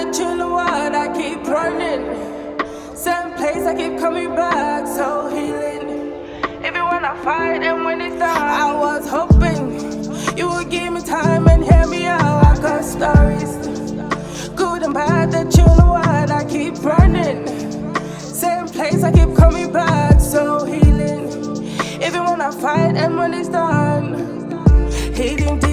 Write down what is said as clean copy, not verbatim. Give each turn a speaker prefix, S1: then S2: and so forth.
S1: that you know what, I keep running. Same place, I keep coming back, so healing. Even when I fight and when it's done, I was hoping you would give me time and hear me out. I got stories, good and bad, that you know what, I keep running. Same place, I keep coming back, so healing. Even when I fight and when it's done, hitting deep.